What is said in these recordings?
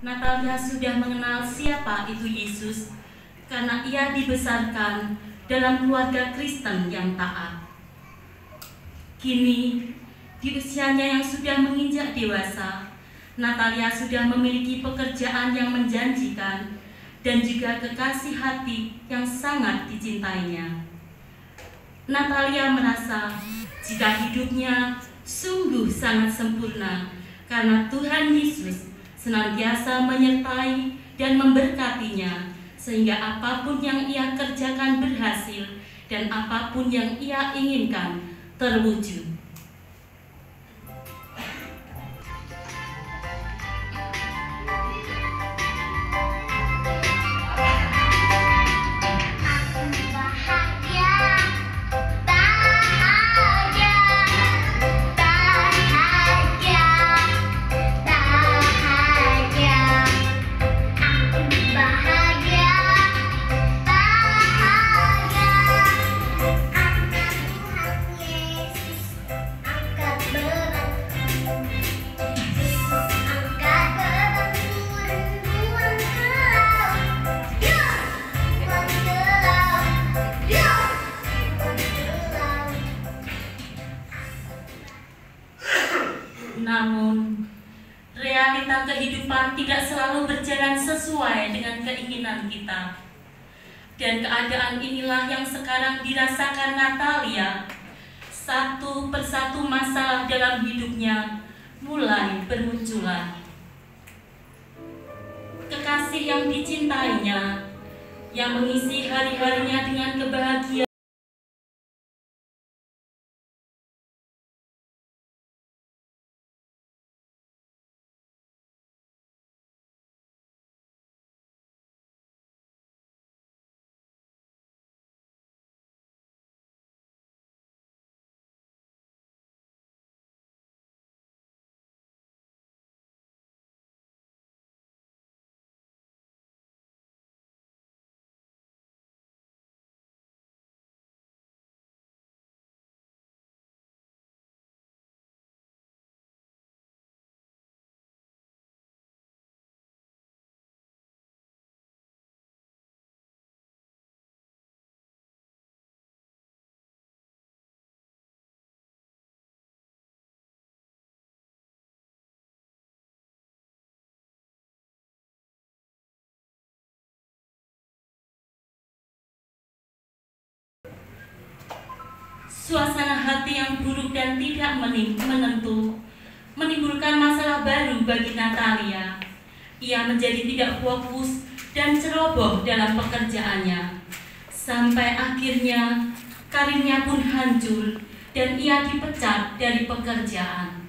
Natalia sudah mengenal siapa itu Yesus karena ia dibesarkan dalam keluarga Kristen yang taat. Kini, di usianya yang sudah menginjak dewasa, Natalia sudah memiliki pekerjaan yang menjanjikan dan juga kekasih hati yang sangat dicintainya. Natalia merasa jika hidupnya sungguh sangat sempurna karena Tuhan Yesus senantiasa menyertai dan memberkatinya, sehingga apapun yang ia kerjakan berhasil dan apapun yang ia inginkan terwujud. Namun, realita kehidupan tidak selalu berjalan sesuai dengan keinginan kita. Dan keadaan inilah yang sekarang dirasakan Natalia. Satu persatu masalah dalam hidupnya mulai bermunculan. Kekasih yang dicintainya, yang mengisi hari-harinya dengan kebahagiaan, suasana hati yang buruk dan tidak menentu menimbulkan masalah baru bagi Natalia. Ia menjadi tidak fokus dan ceroboh dalam pekerjaannya. Sampai akhirnya karirnya pun hancur dan ia dipecat dari pekerjaan.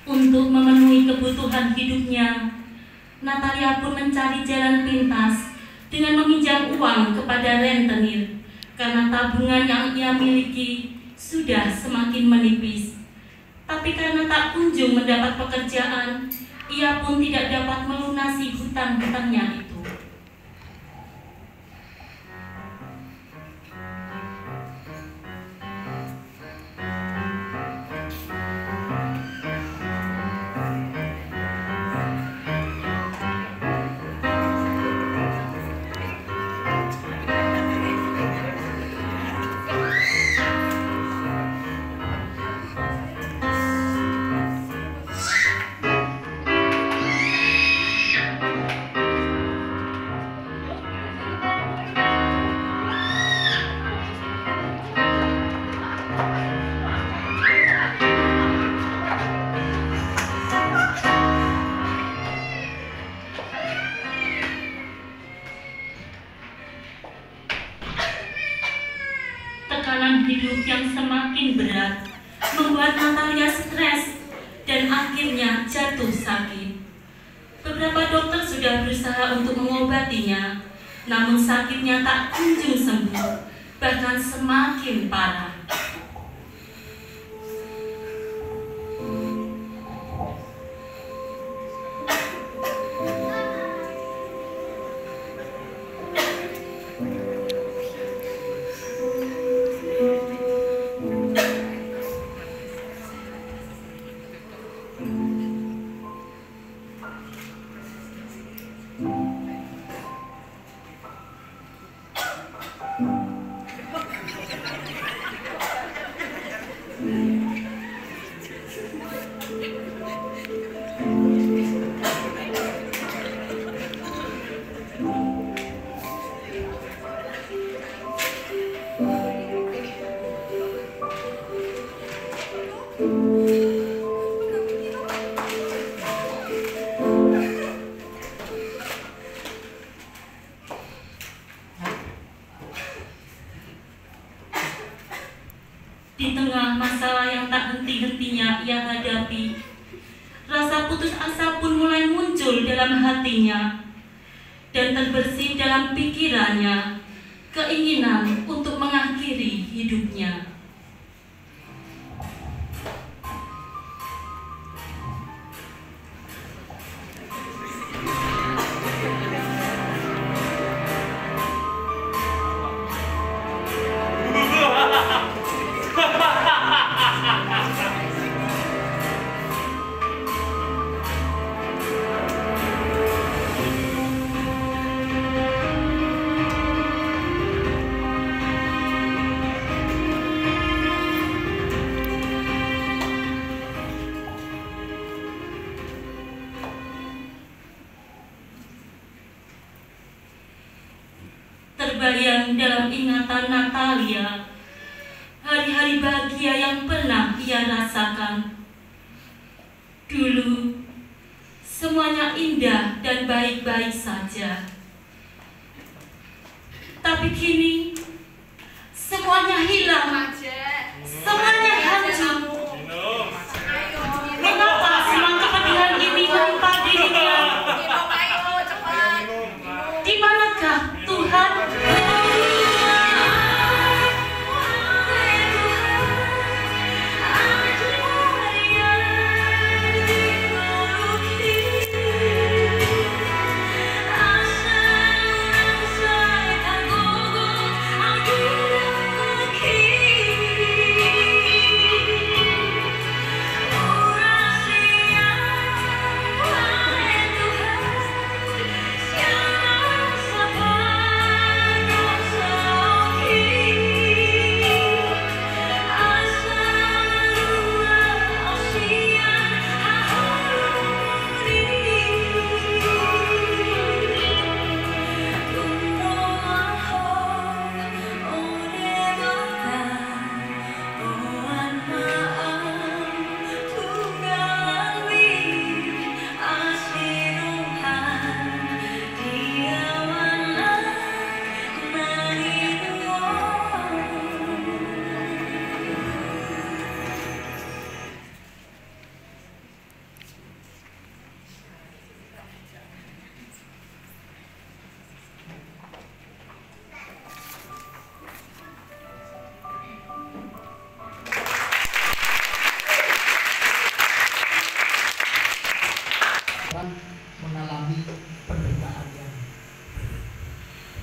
Untuk memenuhi kebutuhan hidupnya, Natalia pun mencari jalan pintas dengan meminjam uang kepada rentenir karena tabungan yang ia miliki sudah semakin menipis. Tapi karena tak kunjung mendapat pekerjaan, ia pun tidak dapat melunasi hutang-hutangnya itu. tekanan hidup yang semakin berat membuat Natalia stres dan akhirnya jatuh sakit. Beberapa dokter sudah berusaha untuk mengobatinya, namun sakitnya tak kunjung sembuh, bahkan semakin parah. Di tengah masalah yang tak henti-hentinya ia hadapi, rasa putus asa pun mulai muncul dalam hatinya dan terbersit dalam pikirannya keinginan untuk mengakhiri hidupnya. Terbayang dalam ingatan Natalia hari-hari bahagia yang pernah ia rasakan. Dulu semuanya indah dan baik-baik saja, tapi kini semuanya hilang, semuanya hancur. Mengapa semua kepedihan ini menimpa dirinya? Di manakah Tuhan? Mengalami penderitaan yang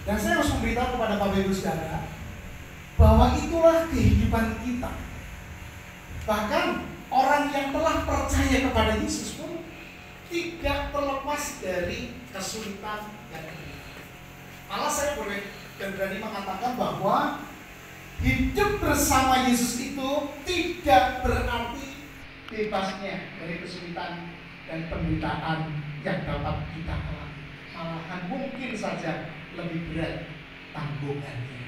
dan saya harus memberitahu kepada Bapak Ibu Saudara bahwa itulah kehidupan kita. Bahkan orang yang telah percaya kepada Yesus pun tidak terlepas dari kesulitan yang ini. Malah saya boleh dan berani mengatakan bahwa hidup bersama Yesus itu tidak berarti bebasnya dari kesulitan dan penderitaan yang dapat kita alami. Malahan mungkin saja lebih berat tanggungannya.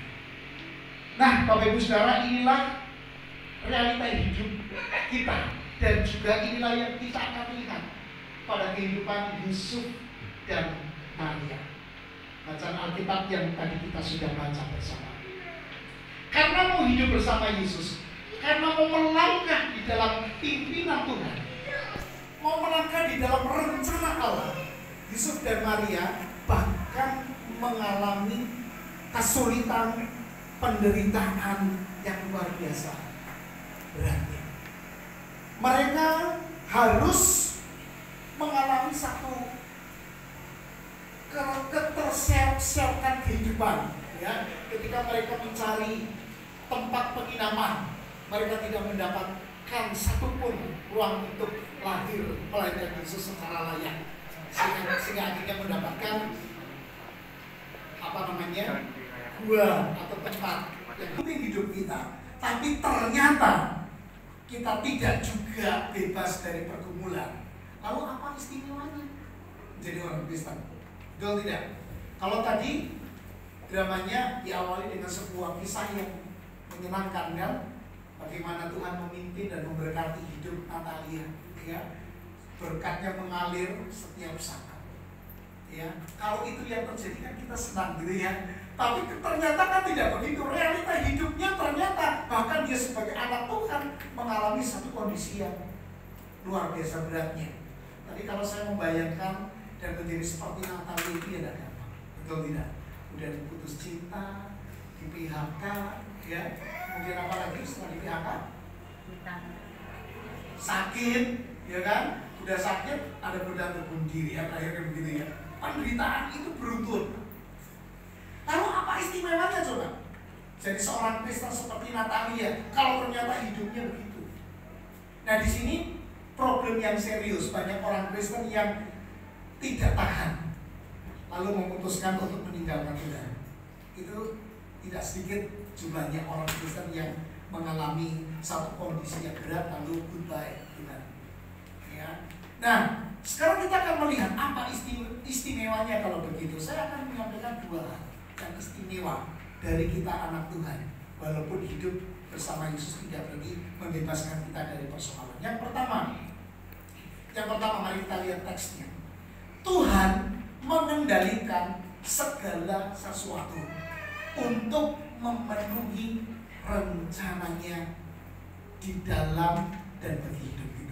Nah, Bapak Ibu Saudara, inilah realita hidup kita dan juga inilah yang kita akan lihat pada kehidupan Yusuf dan Maria. Bacaan Alkitab yang tadi kita sudah baca bersama. Karena mau hidup bersama Yesus? Karena mau melangkah di dalam pimpinan Tuhan, mau melangkah di dalam rencana Allah. Yusuf dan Maria bahkan mengalami kesulitan, penderitaan yang luar biasa beratnya. Mereka harus mengalami satu ketersiapkan kehidupan, ya. Ketika mereka mencari tempat penginapan, mereka tidak mendapatkan satupun ruang untuk lahir pelayanan Yesus secara layak, sehingga akhirnya mendapatkan gua atau tempat yang penting hidup kita. Tapi ternyata kita tidak juga bebas dari pergumulan. Lalu apa istimewanya jadi orang Kristen? Betul tidak? Kalau tadi dramanya diawali dengan sebuah kisah yang menyenangkan, kan? Bagaimana Tuhan memimpin dan memberkati hidup Natalia, ya. Berkatnya mengalir setiap saat, ya. Kalau itu yang terjadi kan kita senang gitu, ya. Tapi ternyata kan tidak begitu. Realita hidupnya ternyata bahkan dia sebagai anak Tuhan mengalami satu kondisi yang luar biasa beratnya. Tadi kalau saya membayangkan dan menjadi seperti Natalia itu ya tidak gampang, betul tidak? Udah diputus cinta, di PHK, ya. Kemudian apa lagi setelah di PHK? Sakit, ya kan? Udah sakit, ada godaan bunuh diri, ya, akhirnya begitu, ya. Penderitaan itu beruntun. Lalu apa istimewanya coba? Jadi seorang Kristen seperti Natalia, kalau ternyata hidupnya begitu. Nah di sini problem yang serius, banyak orang Kristen yang tidak tahan, lalu memutuskan untuk meninggalkan Tuhan. Itu tidak sedikit jumlahnya orang Kristen yang mengalami satu kondisi yang berat lalu goodbye Tuhan. Ya. Nah, sekarang kita akan melihat apa istimewanya kalau begitu. Saya akan menyampaikan dua hal yang istimewa dari kita anak Tuhan, walaupun hidup bersama Yesus tidak lagi membebaskan kita dari persoalan. Yang pertama mari kita lihat teksnya. Tuhan mengendalikan segala sesuatu untuk memenuhi rencananya di dalam dan bagi hidup kita.